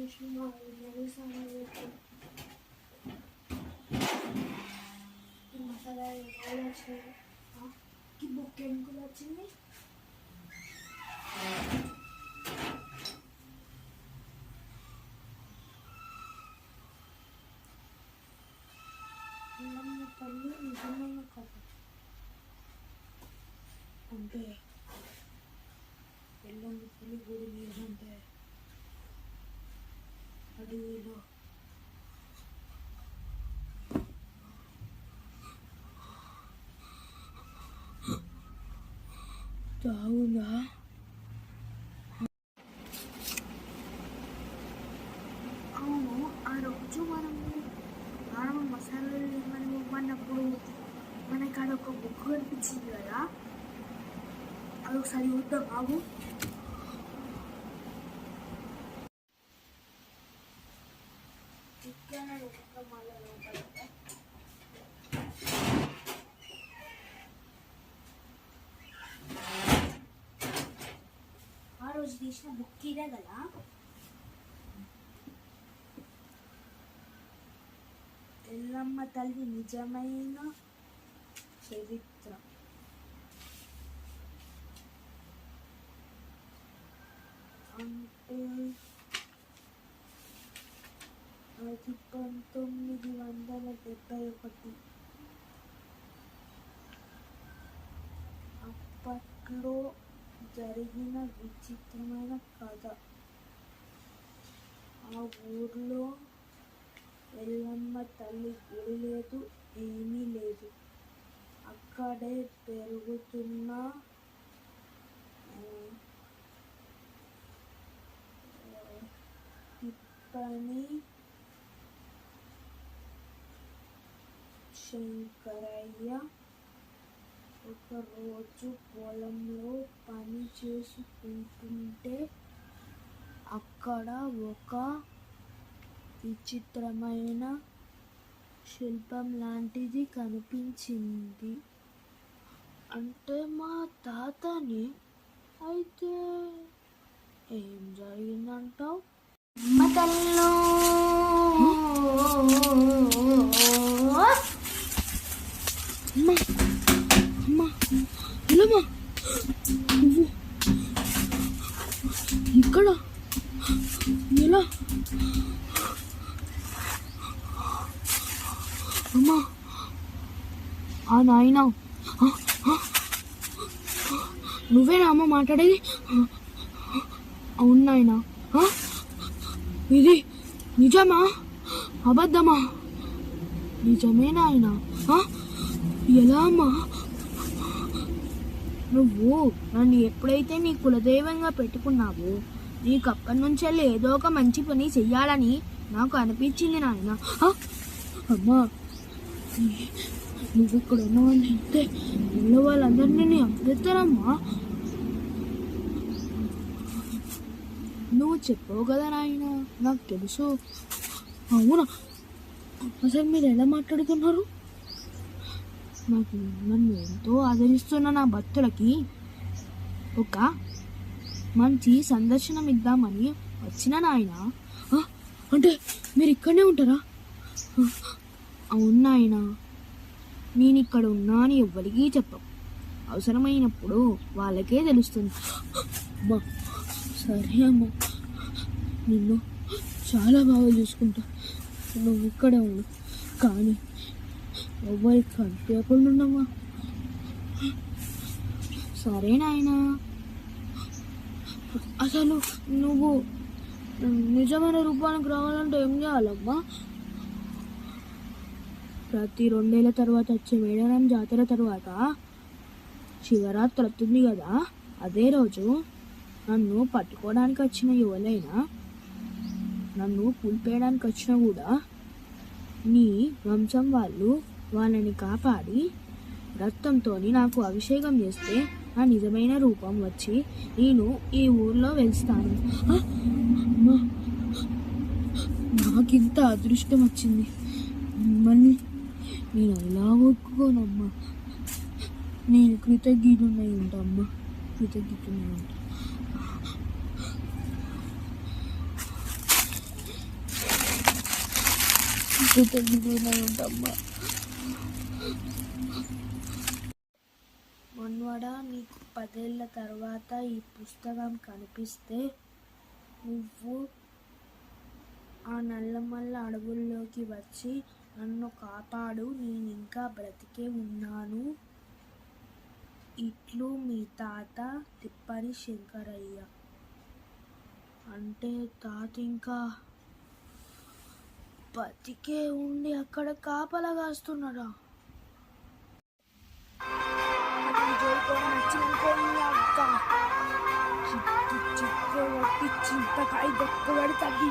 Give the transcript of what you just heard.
మసాలా వచ్చింది బుక్ ఎందుకు వచ్చింది తల్లి నిజమైన కథ అంటే ఎల్లమ్మ తల్లి గుడి లేదంటే అడవిలో అవునా అవును ఆ రోజు మనం మసాలాలు మనం ఇవ్వన్నప్పుడు మనకి ఆడ ఒక బుక్ కనిపించింది కదా అది ఒకసారి చూద్దాం బాబు ఆ రోజు తీసిన బుక్ ఇదే కదా ఎల్లమ్మ తల్లి నిజమైన చరిత్ర అంటే అది 1971 అప్పట్లో జరిగిన విచిత్రమైన కథ. ఆ ఊర్లో ఎల్లమ్మ తల్లి గుడి లేదు, ఏమీ లేదు. అక్కడే పెరుగుతున్న తిప్పని శంకరయ్య ఒకరోజు పొలంలో పని చేసుకుంటుంటే అక్కడ ఒక విచిత్రమైన శిల్పం లాంటిది కనిపించింది. అంటే మా తాతని. అయితే ఏం జరిగిందంటావు? మతల్లో ఇక్కడ ఎలా అమ్మా ఆ నాయన నువ్వేనా అమ్మ మాట్లాడేది? అవును నాయన. ఇది నిజమా అబద్ధమా? నిజమే నాయన. ఎలా అమ్మా? నువ్వు నన్ను ఎప్పుడైతే నీ కులదైవంగా పెట్టుకున్నావో నీకు అప్పటి నుంచి వెళ్ళి ఏదో ఒక మంచి పని చెయ్యాలని నాకు అనిపించింది నాయన. అమ్మా నువ్వు ఇక్కడ ఉన్నావని చెప్తే ఊళ్ళో వాళ్ళందరినీ నేను అప్పుడెత్తానమ్మా. నువ్వు చెప్పావు కదా నాయన, నాకు తెలుసు. అవునా? అసలు మీరు ఎలా మాట్లాడుతున్నారు? నన్ను ఎంతో ఆదరిస్తున్న నా భక్తులకి ఒక మంచి సందర్శనం ఇద్దామని వచ్చిన నాయన. అంటే మీరు ఇక్కడనే ఉంటారా? అవును నాయన, నేను ఇక్కడ ఉన్నా అని ఎవ్వరికీ చెప్పవు. అవసరమైనప్పుడు వాళ్ళకే తెలుస్తుంది. అమ్మా సరే అమ్మా, నిన్ను చాలా బాగా చూసుకుంటా. నువ్వు ఇక్కడే ఉండు, కానీ ఎవరికి కనిపించకుండా ఉన్నామా? సరే నాయన. అసలు నువ్వు నిజమైన రూపానికి రావాలంటే ఏం చేయాలమ్మా? ప్రతి 2 ఏళ్ళ తర్వాత వచ్చే మేడారం జాతర తర్వాత శివరాత్రి వస్తుంది కదా, అదే రోజు నన్ను పట్టుకోవడానికి వచ్చిన ఎవరైనా, నన్ను పులిపేయడానికి వచ్చినా కూడా నీ వంశం వాళ్ళని కాపాడి రక్తంతో నాకు అభిషేకం చేస్తే నా నిజమైన రూపం వచ్చి నేను ఈ ఊర్లో వెలుస్తాను. నాకింత అదృష్టం వచ్చింది, మిమ్మల్ని నేను ఎలా ఒప్పుకోనమ్మా. నేను కృతజ్ఞుడినై ఉంటామ్మా, కృతజ్ఞుడినై ఉంటా. కృతజ్ఞతగా ఉంటామ్మా. మన్వాడా, నీకు 10 ఏళ్ళ తర్వాత ఈ పుస్తకం కనిపిస్తే నువ్వు ఆ నల్లమల్ల అడవుల్లోకి వచ్చి నన్ను కాపాడు, నేనింకా బ్రతికే ఉన్నాను. ఇట్లు మీ తాత తిప్పని శంకరయ్య. అంటే తాత ఇంకా బతికే ఉండి అక్కడ కాపలా కాస్తున్నాడా? చిత్తు చిత్తు చింతకాయ దొక్క పడి తగ్గి